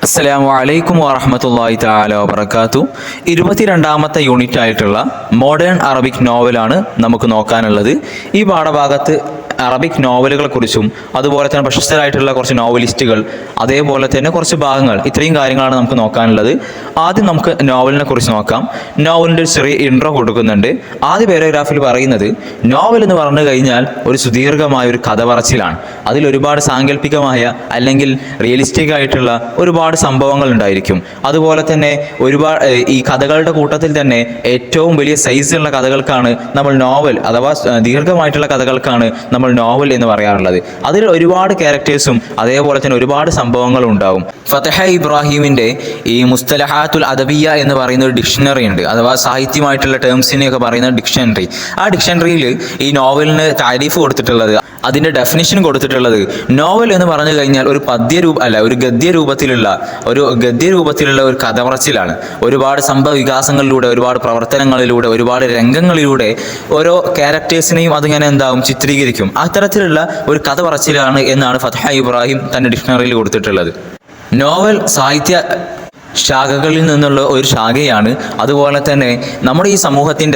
അസ്സലാമു അലൈക്കും വറഹ്മത്തുള്ളാഹി തആല വബറകാതു. 22ാമത്തെ യൂണിറ്റ് ആയിട്ടുള്ള മോഡേൺ അറബിക് നോവലാണ് നമുക്ക് നോക്കാനുള്ളത്. ഈ പാഠഭാഗത്ത് അറബിക് നോവലുകളെ കുറിച്ചും അതുപോലെ തന്നെ പ്രശസ്തരായിട്ടുള്ള കുറച്ച് നോവലിസ്റ്റുകൾ, അതേപോലെ തന്നെ കുറച്ച് ഭാഗങ്ങൾ, ഇത്രയും കാര്യങ്ങളാണ് നമുക്ക് നോക്കാനുള്ളത്. ആദ്യം നമുക്ക് നോവലിനെ കുറിച്ച് നോക്കാം. നോവലിൻ്റെ ഒരു ചെറിയ ഇൻട്രോ കൊടുക്കുന്നുണ്ട്. ആദ്യ പാരഗ്രാഫിൽ പറയുന്നത്, നോവൽ എന്ന് പറഞ്ഞു കഴിഞ്ഞാൽ ഒരു സുദീർഘമായ ഒരു കഥ പറച്ചിലാണ്. അതിൽ ഒരുപാട് സാങ്കല്പികമായ അല്ലെങ്കിൽ റിയലിസ്റ്റിക് ആയിട്ടുള്ള ഒരുപാട് സംഭവങ്ങൾ ഉണ്ടായിരിക്കും. അതുപോലെ തന്നെ ഒരുപാട് ഈ കഥകളുടെ കൂട്ടത്തിൽ തന്നെ ഏറ്റവും വലിയ സൈസുള്ള കഥകൾക്കാണ് നമ്മൾ നോവൽ അഥവാ ദീർഘമായിട്ടുള്ള കഥകൾക്കാണ് നമ്മൾ നോവൽ എന്ന് പറയാറുള്ളത്. അതിൽ ഒരുപാട് ക്യാരക്ടേഴ്സും അതേപോലെ തന്നെ ഒരുപാട് സംഭവങ്ങളും ഉണ്ടാവും. ഫതഹ ഇബ്രാഹിമിന്റെ ഈ മുസ്തലഹാത്തുൽ അദബിയ എന്ന് പറയുന്ന ഒരു ഡിക്ഷണറി ഉണ്ട്, അഥവാ സാഹിത്യമായിട്ടുള്ള ടേംസിനെയൊക്കെ പറയുന്ന ഡിക്ഷണറി. ആ ഡിക്ഷണറിയിൽ ഈ നോവലിന് താരീഫ് കൊടുത്തിട്ടുള്ളത്, അതിൻ്റെ ഡെഫിനിഷൻ കൊടുത്തിട്ടുള്ളത്, നോവൽ എന്ന് പറഞ്ഞു കഴിഞ്ഞാൽ ഒരു ഒരു ഗദ്യ രൂപത്തിലുള്ള ഒരു കഥ പറച്ചിലാണ്. ഒരുപാട് സംഭവ വികാസങ്ങളിലൂടെ, ഒരുപാട് പ്രവർത്തനങ്ങളിലൂടെ, ഒരുപാട് രംഗങ്ങളിലൂടെ ഓരോ ക്യാരക്ടേഴ്സിനെയും അതിങ്ങനെ ചിത്രീകരിക്കും. അത്തരത്തിലുള്ള ഒരു കഥ പറച്ചിലാണ് എന്നാണ് ഫതഹ ഇബ്രാഹിം തന്റെ ഡിക്ഷണറിയിൽ കൊടുത്തിട്ടുള്ളത്. നോവൽ സാഹിത്യ ശാഖകളിൽ നിന്നുള്ള ഒരു ശാഖയാണ്. അതുപോലെ തന്നെ നമ്മുടെ ഈ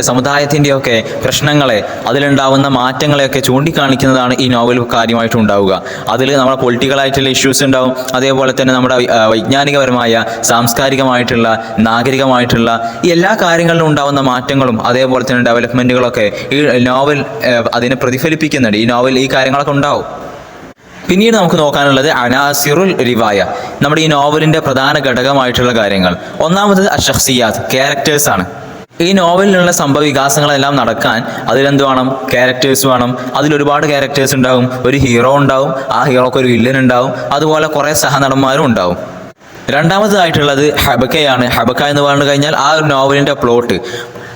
സമുദായത്തിൻ്റെയൊക്കെ പ്രശ്നങ്ങളെ, അതിലുണ്ടാവുന്ന മാറ്റങ്ങളെയൊക്കെ ചൂണ്ടിക്കാണിക്കുന്നതാണ് ഈ നോവൽ കാര്യമായിട്ട് ഉണ്ടാവുക. അതിൽ നമ്മുടെ പൊളിറ്റിക്കലായിട്ടുള്ള ഇഷ്യൂസ് ഉണ്ടാവും, അതേപോലെ തന്നെ നമ്മുടെ വൈജ്ഞാനികപരമായ, സാംസ്കാരികമായിട്ടുള്ള, നാഗരികമായിട്ടുള്ള ഈ എല്ലാ കാര്യങ്ങളിലും ഉണ്ടാവുന്ന മാറ്റങ്ങളും അതേപോലെ തന്നെ ഡെവലപ്മെൻറ്റുകളൊക്കെ ഈ നോവൽ അതിനെ പ്രതിഫലിപ്പിക്കുന്നുണ്ട്. ഈ നോവൽ ഈ കാര്യങ്ങളൊക്കെ ഉണ്ടാവും. പിന്നീട് നമുക്ക് നോക്കാനുള്ളത് അനാസിറുൽ റിവായ, നമ്മുടെ ഈ നോവലിൻ്റെ പ്രധാന ഘടകമായിട്ടുള്ള കാര്യങ്ങൾ. ഒന്നാമത് അഷഖ്സിയാത്ത്, ക്യാരക്ടേഴ്സാണ്. ഈ നോവലിലുള്ള സംഭവ വികാസങ്ങളെല്ലാം നടക്കാൻ അതിലെന്ത് വേണം? ക്യാരക്ടേഴ്സ് വേണം. അതിലൊരുപാട് ക്യാരക്ടേഴ്സ് ഉണ്ടാവും. ഒരു ഹീറോ ഉണ്ടാവും, ആ ഹീറോക്ക് ഒരു വില്ലൻ ഉണ്ടാവും, അതുപോലെ കുറേ സഹനടന്മാരും ഉണ്ടാവും. രണ്ടാമതായിട്ടുള്ളത് ഹബക്കയാണ്. ഹബക്ക എന്ന് പറഞ്ഞു കഴിഞ്ഞാൽ ആ ഒരു നോവലിൻ്റെ പ്ലോട്ട്.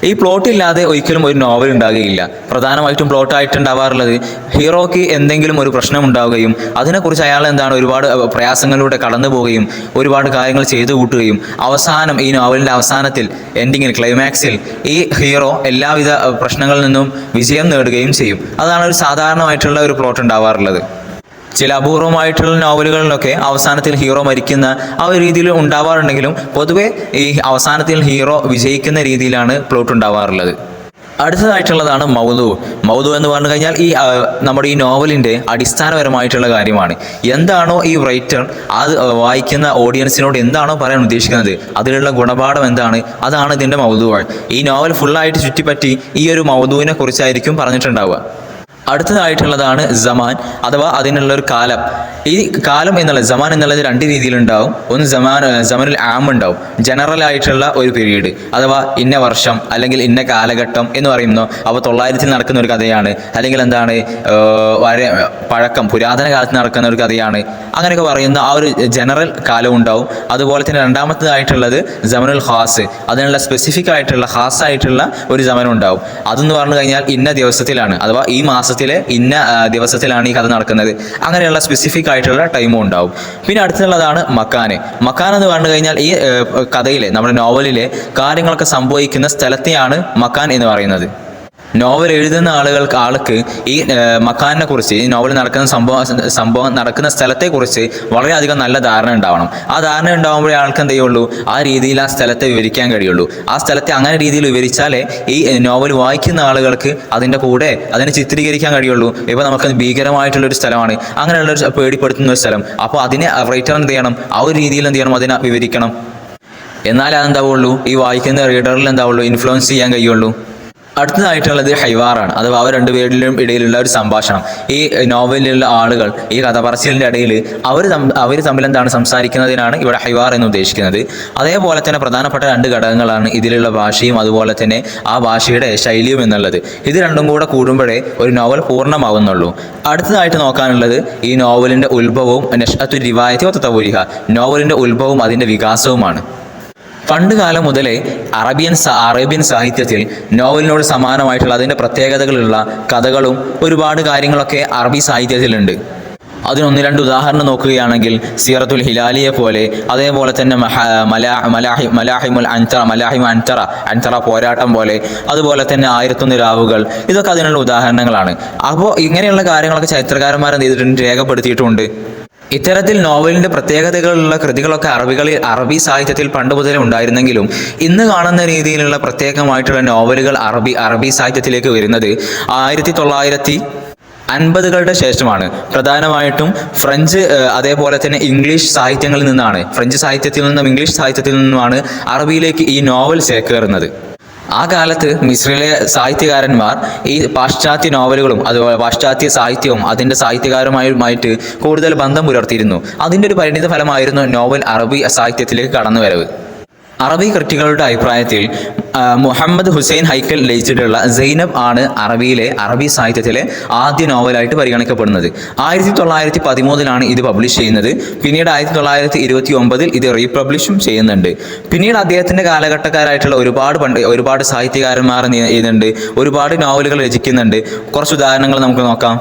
ഈ പ്ലോട്ട് ഇല്ലാതെ ഒരിക്കലും ഒരു നോവൽ ഉണ്ടാകുകയില്ല. പ്രധാനമായിട്ടും പ്ലോട്ടായിട്ടുണ്ടാവാറുള്ളത് ഹീറോയ്ക്ക് എന്തെങ്കിലും ഒരു പ്രശ്നം ഉണ്ടാവുകയും അതിനെക്കുറിച്ച് അയാൾ ഒരുപാട് പ്രയാസങ്ങളിലൂടെ കടന്നു പോവുകയും ഒരുപാട് കാര്യങ്ങൾ ചെയ്തു കൂട്ടുകയും അവസാനം ഈ നോവലിൻ്റെ അവസാനത്തിൽ എൻഡിങ്ങിൽ, ക്ലൈമാക്സിൽ ഈ ഹീറോ എല്ലാവിധ പ്രശ്നങ്ങളിൽ നിന്നും വിജയം നേടുകയും ചെയ്യും. അതാണ് ഒരു സാധാരണമായിട്ടുള്ള ഒരു പ്ലോട്ട് ഉണ്ടാവാറുള്ളത്. ചില അപൂർവമായിട്ടുള്ള നോവലുകളിലൊക്കെ അവസാനത്തിൽ ഹീറോ മരിക്കുന്ന ആ ഒരു രീതിയിൽ ഉണ്ടാവാറുണ്ടെങ്കിലും പൊതുവെ ഈ അവസാനത്തിൽ ഹീറോ വിജയിക്കുന്ന രീതിയിലാണ് പ്ലോട്ട് ഉണ്ടാവാറുള്ളത്. അടുത്തതായിട്ടുള്ളതാണ് മൗദു എന്ന് പറഞ്ഞു കഴിഞ്ഞാൽ ഈ നമ്മുടെ ഈ നോവലിൻ്റെ അടിസ്ഥാനപരമായിട്ടുള്ള കാര്യമാണ്. എന്താണോ ഈ റൈറ്റർ അത് വായിക്കുന്ന ഓഡിയൻസിനോട് എന്താണോ പറയാൻ ഉദ്ദേശിക്കുന്നത്, അതിലുള്ള ഗുണപാഠം എന്താണ്, അതാണ് ഇതിൻ്റെ മൗദുഅ്. ഈ നോവൽ ഫുള്ളായിട്ട് ചുറ്റിപ്പറ്റി ഈ ഒരു മൗദുവിനെ കുറിച്ചായിരിക്കും പറഞ്ഞിട്ടുണ്ടാവുക. അടുത്തതായിട്ടുള്ളതാണ് സമാൻ, അഥവാ അതിനുള്ള ഒരു കാലം. ഈ കാലം എന്നുള്ളത്, സമാൻ എന്നുള്ളത് രണ്ട് രീതിയിലുണ്ടാവും. ഒന്ന് സമാനുൽ ആം ഉണ്ടാവും, ജനറൽ ആയിട്ടുള്ള ഒരു പീരീഡ്, അഥവാ ഇന്ന വർഷം അല്ലെങ്കിൽ ഇന്ന കാലഘട്ടം എന്ന് പറയുന്നു. അപ്പോൾ 900 നടക്കുന്ന ഒരു കഥയാണ്, അല്ലെങ്കിൽ വളരെ പുരാതന കാലത്ത് നടക്കുന്ന ഒരു കഥയാണ്, അങ്ങനെയൊക്കെ പറയുന്ന ആ ഒരു ജനറൽ കാലം ഉണ്ടാവും. അതുപോലെ തന്നെ രണ്ടാമത്തേതായിട്ടുള്ളത് സമനുൽ ഖാസ്, അതിനുള്ള സ്പെസിഫിക് ആയിട്ടുള്ള ഖാസ് ആയിട്ടുള്ള ഒരു സമനം ഉണ്ടാവും. അതെന്ന് പറഞ്ഞു കഴിഞ്ഞാൽ ഇന്ന ദിവസത്തിലാണ്, അഥവാ ഈ മാസത്തിലെ ഇന്ന ദിവസത്തിലാണ് ഈ കഥ നടക്കുന്നത്. അങ്ങനെയുള്ള സ്പെസിഫിക് ആയിട്ടുള്ള ടൈമും ഉണ്ടാവും. പിന്നെ അടുത്തുള്ളതാണ് മക്കാന് എന്ന് പറഞ്ഞു കഴിഞ്ഞാൽ ഈ കഥയിലെ, നമ്മുടെ നോവലിലെ കാര്യങ്ങളൊക്കെ സംഭവിക്കുന്ന സ്ഥലത്തെയാണ് മക്കാൻ എന്ന് പറയുന്നത്. നോവൽ എഴുതുന്ന ആൾക്ക് ഈ മക്കാനെ കുറിച്ച്, ഈ നോവൽ നടക്കുന്ന സംഭവം നടക്കുന്ന സ്ഥലത്തെക്കുറിച്ച് വളരെയധികം നല്ല ധാരണ ഉണ്ടാവണം. ആ ധാരണ ഉണ്ടാകുമ്പോഴേ ആൾക്ക് എന്ത് ചെയ്യുള്ളൂ, ആ രീതിയിൽ ആ സ്ഥലത്തെ വിവരിക്കാൻ കഴിയുള്ളൂ. ആ സ്ഥലത്തെ അങ്ങനെ രീതിയിൽ വിവരിച്ചാലേ ഈ നോവൽ വായിക്കുന്ന ആളുകൾക്ക് അതിൻ്റെ കൂടെ അതിനെ ചിത്രീകരിക്കാൻ കഴിയുള്ളൂ. ഇപ്പോൾ നമുക്ക് ഭീകരമായിട്ടുള്ളൊരു സ്ഥലമാണ്, അങ്ങനെയുള്ളൊരു പേടിപ്പെടുത്തുന്ന ഒരു സ്ഥലം. അപ്പോൾ അതിനെ റൈറ്റർ എന്ത് ചെയ്യണം, ആ ഒരു രീതിയിൽ എന്ത് ചെയ്യണം, അതിനെ വിവരിക്കണം. എന്നാലേ അതെന്താവുള്ളൂ, ഈ വായിക്കുന്ന റീഡറിൽ ഇൻഫ്ലുവൻസ് ചെയ്യാൻ കഴിയുള്ളൂ. അടുത്തതായിട്ടുള്ളത് ഹൈവാറാണ്, അഥവാ അവർ രണ്ടുപേരിലും ഇടയിലുള്ള ഒരു സംഭാഷണം. ഈ നോവലിലുള്ള ആളുകൾ ഈ കഥ പറച്ചിലിൻ്റെ ഇടയിൽ അവർ തമ്മിൽ സംസാരിക്കുന്നതിനാണ് ഇവിടെ ഹൈവാർ എന്ന് ഉദ്ദേശിക്കുന്നത്. അതേപോലെ തന്നെ പ്രധാനപ്പെട്ട രണ്ട് ഘടകങ്ങളാണ് ഇതിലുള്ള ഭാഷയും അതുപോലെ തന്നെ ആ ഭാഷയുടെ ശൈലിയും എന്നുള്ളത്. ഇത് രണ്ടും കൂടെ കൂടുമ്പോഴേ ഒരു നോവൽ പൂർണ്ണമാവുന്നുള്ളൂ. അടുത്തതായിട്ട് നോക്കാനുള്ളത് ഈ നോവലിൻ്റെ ഉത്ഭവവും നഷ്അത്തു റിവായത്തി വ തതവ്വുരിഹ, നോവലിൻ്റെ ഉത്ഭവവും അതിൻ്റെ വികാസവുമാണ്. പണ്ട് കാലം മുതലേ അറേബ്യൻ സാഹിത്യത്തിൽ നോവലിനോട് സമാനമായിട്ടുള്ള അതിൻ്റെ പ്രത്യേകതകളുള്ള കഥകളും ഒരുപാട് കാര്യങ്ങളൊക്കെ അറബി സാഹിത്യത്തിലുണ്ട്. അതിനൊന്ന് രണ്ട് ഉദാഹരണം നോക്കുകയാണെങ്കിൽ സീറത്തുൽ ഹിലാലിയെ പോലെ, അതേപോലെ തന്നെ മലാഹിമുൽ അൻതറ പോരാട്ടം പോലെ, അതുപോലെ തന്നെ 1001 രാവുകൾ, ഇതൊക്കെ അതിനുള്ള ഉദാഹരണങ്ങളാണ്. അപ്പോൾ ഇങ്ങനെയുള്ള കാര്യങ്ങളൊക്കെ ചരിത്രകാരന്മാർ എന്ത് ചെയ്തിട്ടുണ്ട്, രേഖപ്പെടുത്തിയിട്ടുണ്ട്. ഇത്തരത്തിൽ നോവലിന്റെ പ്രത്യേകതകളുള്ള കൃതികളൊക്കെ അറബി സാഹിത്യത്തിൽ പണ്ട് മുതലേ ഉണ്ടായിരുന്നെങ്കിലും ഇന്ന് കാണുന്ന രീതിയിലുള്ള പ്രത്യേകമായിട്ടുള്ള നോവലുകൾ അറബി സാഹിത്യത്തിലേക്ക് വരുന്നത് 1950കളുടെ ശേഷമാണ്. പ്രധാനമായിട്ടും ഫ്രഞ്ച് അതേപോലെ തന്നെ ഇംഗ്ലീഷ് സാഹിത്യങ്ങളിൽ നിന്നാണ്, ഫ്രഞ്ച് സാഹിത്യത്തിൽ നിന്നും ഇംഗ്ലീഷ് സാഹിത്യത്തിൽ നിന്നുമാണ് അറബിയിലേക്ക് ഈ നോവൽ ചേക്കേറുന്നത്. ആ കാലത്ത് മിസ്രിലെ സാഹിത്യകാരന്മാർ ഈ പാശ്ചാത്യ നോവലുകളും അതുപോലെ പാശ്ചാത്യ സാഹിത്യവും അതിൻ്റെ സാഹിത്യകാരുമായിട്ട് കൂടുതൽ ബന്ധം പുലർത്തിയിരുന്നു. അതിൻ്റെ ഒരു പരിണിത ഫലമായിരുന്നു നോവൽ അറബി സാഹിത്യത്തിലേക്ക് കടന്നുവരവ്. അറബി ക്രിറ്റിക്കുകളുടെ അഭിപ്രായത്തിൽ മുഹമ്മദ് ഹുസൈൻ ഹൈക്കൽ രചിച്ചിട്ടുള്ള സൈനബ് ആണ് അറബി സാഹിത്യത്തിലെ ആദ്യ നോവലായിട്ട് പരിഗണിക്കപ്പെടുന്നത്. 1913 ഇത് പബ്ലിഷ് ചെയ്യുന്നത്. പിന്നീട് 1929 ഇത് റീപബ്ലിഷും ചെയ്യുന്നുണ്ട്. പിന്നീട് അദ്ദേഹത്തിന്റെ കാലഘട്ടക്കാരായിട്ടുള്ള ഒരുപാട് സാഹിത്യകാരന്മാർ ചെയ്യുന്നുണ്ട്, ഒരുപാട് നോവലുകൾ രചിക്കുന്നുണ്ട്. കുറച്ച് ഉദാഹരണങ്ങൾ നമുക്ക് നോക്കാം.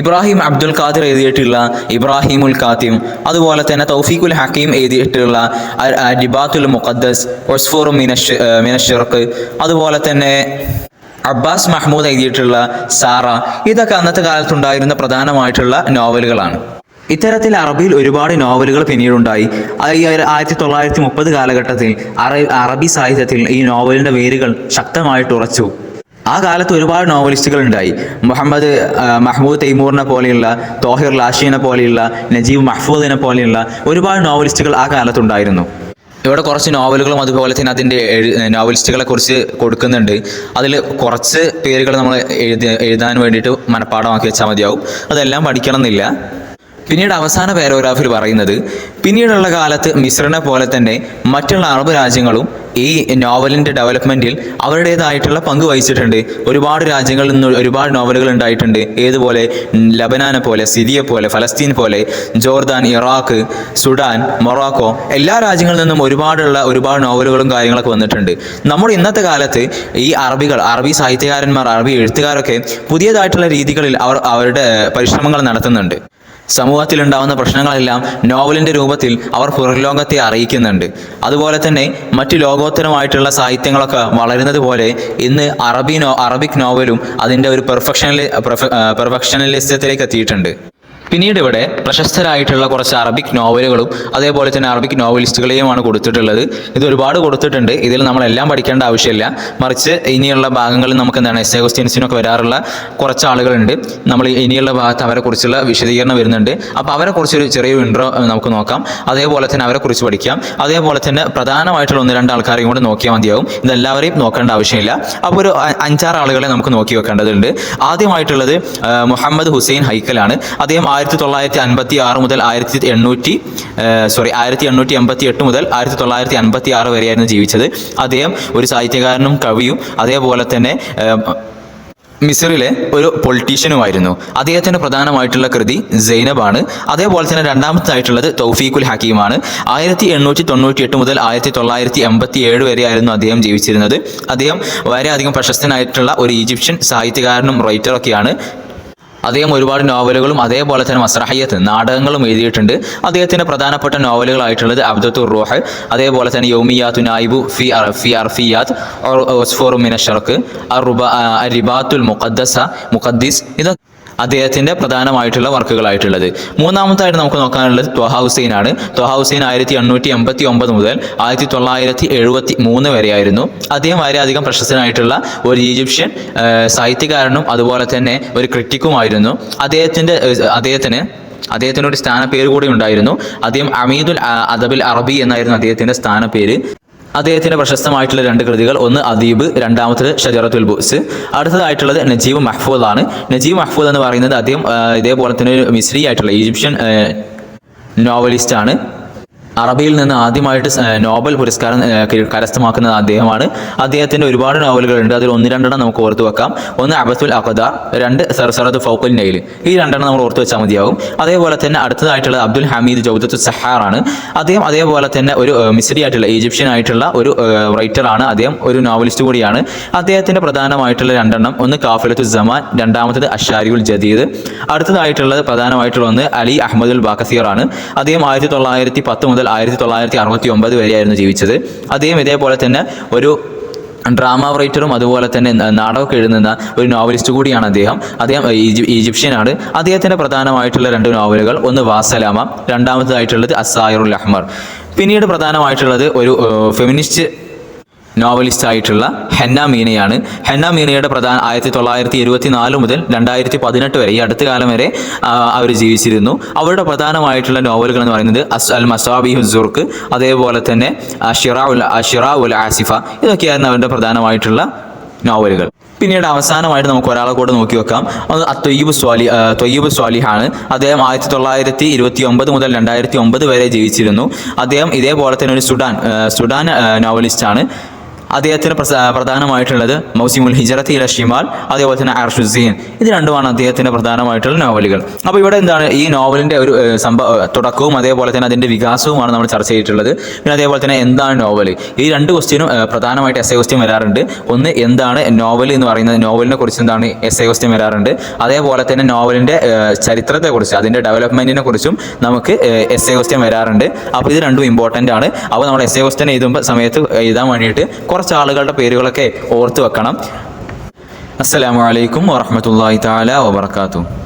ഇബ്രാഹിം അബ്ദുൽ ഖാദിർ എഴുതിയിട്ടുള്ള ഇബ്രാഹിമുൽ ഖാത്തിം, അതുപോലെ തന്നെ തൗഫീഖുൽ ഹക്കീം എഴുതിയിട്ടുള്ള രിബാത്തുൽ മുഖദ്ദസ്, ഒസ്ഫൂറും മിനശ്ശിർക്ക്, അതുപോലെ തന്നെ അബ്ബാസ് മഹ്മൂദ് എഴുതിയിട്ടുള്ള സാറ, ഇതൊക്കെ അന്നത്തെ കാലത്തുണ്ടായിരുന്ന പ്രധാനമായിട്ടുള്ള നോവലുകളാണ്. ഇത്തരത്തിൽ അറബിയിൽ ഒരുപാട് നോവലുകൾ പിന്നീടുണ്ടായി. 1930 കാലഘട്ടത്തിൽ അറബി സാഹിത്യത്തിൽ ഈ നോവലിന്റെ വേരുകൾ ശക്തമായിട്ട് ഉറച്ചു. ആ കാലത്ത് ഒരുപാട് നോവലിസ്റ്റുകൾ ഉണ്ടായി. മഹ്മൂദ് തൈമൂറിനെ പോലെയുള്ള, തോഹിർ ലാഷിനെ പോലെയുള്ള, നജീബ് മഹ്ഫൂദിനെ പോലെയുള്ള ഒരുപാട് നോവലിസ്റ്റുകൾ ആ കാലത്തുണ്ടായിരുന്നു. ഇവിടെ കുറച്ച് നോവലുകളും അതുപോലെ തന്നെ അതിൻ്റെ നോവലിസ്റ്റുകളെ കുറിച്ച് കൊടുക്കുന്നുണ്ട്. അതിൽ കുറച്ച് പേരുകൾ നമ്മൾ എഴുതാൻ വേണ്ടിയിട്ട് മനഃപ്പാഠമാക്കി വെച്ചാൽ മതിയാവും, അതെല്ലാം പഠിക്കണം എന്നില്ല. പിന്നീട് അവസാന പാരഗ്രാഫിൽ പറയുന്നത്, പിന്നീടുള്ള കാലത്ത് മിസ്രിനെ പോലെ തന്നെ മറ്റുള്ള അറബ് രാജ്യങ്ങളും ഈ നോവലിൻ്റെ ഡെവലപ്മെൻറ്റിൽ അവരുടേതായിട്ടുള്ള പങ്ക് വഹിച്ചിട്ടുണ്ട്. ഒരുപാട് രാജ്യങ്ങളിൽ നിന്ന് ഒരുപാട് നോവലുകൾ ഉണ്ടായിട്ടുണ്ട്. ഏതുപോലെ ലബനാനെ പോലെ, സിറിയ പോലെ, ഫലസ്തീൻ പോലെ, ജോർദാൻ, ഇറാഖ്, സുഡാൻ, മൊറോക്കോ, എല്ലാ രാജ്യങ്ങളിൽ നിന്നും ഒരുപാട് നോവലുകളും കാര്യങ്ങളൊക്കെ വന്നിട്ടുണ്ട്. നമ്മുടെ ഇന്നത്തെ കാലത്ത് ഈ അറബി സാഹിത്യകാരന്മാർ, അറബി എഴുത്തുകാരൊക്കെ പുതിയതായിട്ടുള്ള രീതികളിൽ അവരുടെ പരിശ്രമങ്ങൾ നടത്തുന്നുണ്ട്. സമൂഹത്തിലുണ്ടാകുന്ന പ്രശ്നങ്ങളെല്ലാം നോവലിൻ്റെ രൂപത്തിൽ അവർ പുറംലോകത്തെ അറിയിക്കുന്നുണ്ട്. അതുപോലെ തന്നെ മറ്റ് ലോകോത്തരമായിട്ടുള്ള സാഹിത്യങ്ങളൊക്കെ വളരുന്നത് പോലെ ഇന്ന് അറബിക് നോവലും അതിൻ്റെ ഒരു പെർഫെക്ഷനലിസത്തിലേക്ക് എത്തിയിട്ടുണ്ട്. പിന്നീട് ഇവിടെ പ്രശസ്തരായിട്ടുള്ള കുറച്ച് അറബിക് നോവലുകളും അതേപോലെ തന്നെ അറബിക് നോവലിസ്റ്റുകളെയുമാണ് കൊടുത്തിട്ടുള്ളത്. ഇത് ഒരുപാട് കൊടുത്തിട്ടുണ്ട്. ഇതിൽ നമ്മളെല്ലാം പഠിക്കേണ്ട ആവശ്യമില്ല. മറിച്ച് ഇനിയുള്ള ഭാഗങ്ങളിൽ നമുക്ക് എന്താണ് എസ്സേ ക്വസ്റ്റ്യൻസിനൊക്കെ വരാറുള്ള കുറച്ച് ആളുകളുണ്ട്. നമ്മൾ ഇനിയുള്ള ഭാഗത്ത് അവരെക്കുറിച്ചുള്ള വിശദീകരണം വരുന്നുണ്ട്. അപ്പോൾ അവരെക്കുറിച്ചൊരു ചെറിയൊരു ഇൻട്രോ നമുക്ക് നോക്കാം. അതേപോലെ തന്നെ അവരെക്കുറിച്ച് പഠിക്കാം. അതേപോലെ തന്നെ പ്രധാനമായിട്ടുള്ള 1-2 ആൾക്കാരെയും കൂടെ നോക്കിയാൽ മതിയാവും. ഇതെല്ലാവരെയും നോക്കേണ്ട ആവശ്യമില്ല. അപ്പോൾ ഒരു 5-6 ആളുകളെ നമുക്ക് നോക്കി വെക്കേണ്ടതുണ്ട്. ആദ്യമായിട്ടുള്ളത് മുഹമ്മദ് ഹുസൈൻ ഹൈക്കലാണ്. അദ്ദേഹം 1956 മുതൽ 1888 മുതൽ 1956 വരെയായിരുന്നു ജീവിച്ചത്. അദ്ദേഹം ഒരു സാഹിത്യകാരനും കവിയും അതേപോലെ തന്നെ മിസ്രിലെ ഒരു പൊളിറ്റീഷ്യനുമായിരുന്നു. അദ്ദേഹത്തിൻ്റെ പ്രധാനമായിട്ടുള്ള കൃതി സൈനബാണ്. അതേപോലെ തന്നെ രണ്ടാമത്തായിട്ടുള്ളത് തൗഫീഖുൽ ഹക്കീമാണ്. 1898 മുതൽ 1987 വരെയായിരുന്നു അദ്ദേഹം ജീവിച്ചിരുന്നത്. അദ്ദേഹം വളരെയധികം പ്രശസ്തനായിട്ടുള്ള ഒരു ഈജിപ്ഷ്യൻ സാഹിത്യകാരനും റൈറ്ററൊക്കെയാണ്. അദ്ദേഹം ഒരുപാട് നോവലുകളും അതേപോലെ തന്നെ മസ്രഹയ്യത്ത് നാടകങ്ങളും എഴുതിയിട്ടുണ്ട്. അദ്ദേഹത്തിൻ്റെ പ്രധാനപ്പെട്ട നോവലുകളായിട്ടുള്ളത് അബ്ദത്തുർ റൂഹ്, അതേപോലെ തന്നെ യൗമിയാത്തു നായിബു ഫി അർഫിയാത്ത്, ഒസ്ഫൂറും മിനശ്ശർക്ക്, റിബാത്തുൽ മുഖദ്ദിസ്, ഇതൊക്കെ അദ്ദേഹത്തിൻ്റെ പ്രധാനമായിട്ടുള്ള വർക്കുകളായിട്ടുള്ളത്. മൂന്നാമത്തായിട്ട് നമുക്ക് നോക്കാനുള്ളത് ത്വഹ ഹുസൈൻ ആണ്. ത്വഹ ഹുസൈൻ 1889 മുതൽ 1973 വരെയായിരുന്നു. അദ്ദേഹം വളരെയധികം പ്രശസ്തനായിട്ടുള്ള ഒരു ഈജിപ്ഷ്യൻ സാഹിത്യകാരനും അതുപോലെ തന്നെ ഒരു ക്രിറ്റിക്കുമായിരുന്നു. അദ്ദേഹത്തിന് ഒരു സ്ഥാനപ്പേര് കൂടി ഉണ്ടായിരുന്നു. അദ്ദേഹം അമീദുൽ അദബിൽ അറബി എന്നായിരുന്നു അദ്ദേഹത്തിൻ്റെ സ്ഥാനപ്പേര്. അദ്ദേഹത്തിൻ്റെ പ്രശസ്തമായിട്ടുള്ള 2 കൃതികൾ, ഒന്ന് അദീബ്, രണ്ടാമത്തത് ഷജറത്തുൽ ബുസ്. അടുത്തതായിട്ടുള്ളത് നജീബ് മഹ്ഫൂദ് ആണ്. നജീബ് മഹ്ഫൂദ് എന്ന് പറയുന്നത് അദ്ദേഹം ഇതേപോലെ തന്നെ ഒരു മിസ്രി ആയിട്ടുള്ള ഈജിപ്ഷ്യൻ നോവലിസ്റ്റ് ആണ്. അറബിയിൽ നിന്ന് ആദ്യമായിട്ട് നോബൽ പുരസ്കാരം കരസ്ഥമാക്കുന്നത് അദ്ദേഹമാണ്. അദ്ദേഹത്തിൻ്റെ ഒരുപാട് നോവലുകളുണ്ട്. അതിൽ 1-2 നമുക്ക് ഓർത്തു വെക്കാം. ഒന്ന് അബത്തുൽ അഖദാർ, 2 സർസറത്ത് ഫൗഖുൽ നൈൽ. ഈ 2 നമ്മൾ ഓർത്തു വെച്ചാൽ മതിയാവും. അതേപോലെ തന്നെ അടുത്തതായിട്ടുള്ളത് അബ്ദുൽ ഹമീദ് ജൗദത്തു സഹാറാണ്. അദ്ദേഹം അതേപോലെ തന്നെ ഒരു മിസ്രി ആയിട്ടുള്ള ഈജിപ്ഷ്യൻ ആയിട്ടുള്ള ഒരു റൈറ്ററാണ്. അദ്ദേഹം ഒരു നോവലിസ്റ്റ് കൂടിയാണ്. അദ്ദേഹത്തിൻ്റെ പ്രധാനമായിട്ടുള്ള 2, ഒന്ന് കാഫിലത്തു സമാൻ, രണ്ടാമത്തത് അഷാരിയുൽ ജദീദ്. അടുത്തതായിട്ടുള്ളത് പ്രധാനമായിട്ടുള്ള ഒന്ന് അലി അഹമ്മദുൽ ബാക്കസീർ ആണ്. അദ്ദേഹം 1910 മുതൽ 1969 വരെയായിരുന്നു ജീവിച്ചത്. അദ്ദേഹം ഇതേപോലെ തന്നെ ഒരു ഡ്രാമ റൈറ്ററും അതുപോലെ തന്നെ നാടകമൊക്കെ എഴുതുന്ന ഒരു നോവലിസ്റ്റ് കൂടിയാണ് അദ്ദേഹം. ഈജിപ്ഷ്യനാണ്. അദ്ദേഹത്തിൻ്റെ പ്രധാനമായിട്ടുള്ള 2 നോവലുകൾ, ഒന്ന് വാസലാമ, രണ്ടാമതായിട്ടുള്ളത് അസ്സായിറുൽ അഹ്മർ. പിന്നീട് പ്രധാനമായിട്ടുള്ളത് ഒരു ഫെമിനിസ്റ്റ് നോവലിസ്റ്റ് ആയിട്ടുള്ള ഹെന്ന മീനയാണ്. ഹെന്ന മീനയുടെ 1974 മുതൽ 2018 വരെ, ഈ അടുത്ത കാലം വരെ അവർ ജീവിച്ചിരുന്നു. അവരുടെ പ്രധാനമായിട്ടുള്ള നോവലുകൾ എന്ന് പറയുന്നത് അൽ മസാബിഹു സുർക്ക്, അതേപോലെ തന്നെ അഷിറാ ഉൽ ആസിഫ, ഇതൊക്കെയായിരുന്നു അവരുടെ പ്രധാനമായിട്ടുള്ള നോവലുകൾ. പിന്നീട് അവസാനമായിട്ട് നമുക്ക് ഒരാളെ കൂടെ നോക്കി വെക്കാം. അത് ത്വയ്യിബ് സ്വാലിഹാണ്. അദ്ദേഹം 1929 മുതൽ 2009 വരെ ജീവിച്ചിരുന്നു. അദ്ദേഹം ഇതേപോലെ തന്നെ ഒരു സുഡാൻ നോവലിസ്റ്റാണ്. അദ്ദേഹത്തിന് പ്രധാനമായിട്ടുള്ളത് മൗസിമുൽ ഹിജറത്തി ഇല ഷിമാൽ, അതേപോലെ തന്നെ അർഷുസീൻ, ഇത് രണ്ടുമാണ് അദ്ദേഹത്തിൻ്റെ പ്രധാനമായിട്ടുള്ള നോവലുകൾ. അപ്പോൾ ഇവിടെ എന്താണ് ഈ നോവലിൻ്റെ ഒരു തുടക്കവും അതേപോലെ തന്നെ അതിൻ്റെ വികാസവുമാണ് നമ്മൾ ചർച്ച ചെയ്തിട്ടുള്ളത്. പിന്നെ അതേപോലെ തന്നെ എന്താണ് നോവൽ, ഈ 2 ക്വസ്റ്റ്യനും പ്രധാനമായിട്ട് എസ്സേ ക്വസ്റ്റ്യൻ വരാറുണ്ട്. ഒന്ന് എന്താണ് നോവൽ എന്ന് പറയുന്നത്, നോവലിനെ കുറിച്ച് എന്താണ് എസ്സേ ക്വസ്റ്റ്യൻ വരാറുണ്ട്. അതേപോലെ തന്നെ നോവലിൻ്റെ ചരിത്രത്തെക്കുറിച്ച്, അതിൻ്റെ ഡെവലപ്മെൻറ്റിനെ കുറിച്ചും നമുക്ക് എസ്സേ ക്വസ്റ്റ്യൻ വരാറുണ്ട്. അപ്പോൾ ഇത് രണ്ടും ഇമ്പോർട്ടൻ്റ് ആണ്. അപ്പോൾ നമ്മൾ എസ്സേ ക്വസ്റ്റ്യൻ സമയത്ത് എഴുതാൻ വേണ്ടിയിട്ട് കുറച്ച് ആളുകളുടെ പേരുകളൊക്കെ ഓർത്ത് വെക്കണം. അസ്സലാമു അലൈക്കും വറഹ്മത്തുള്ളാഹി തആല വബറകാതുഹു.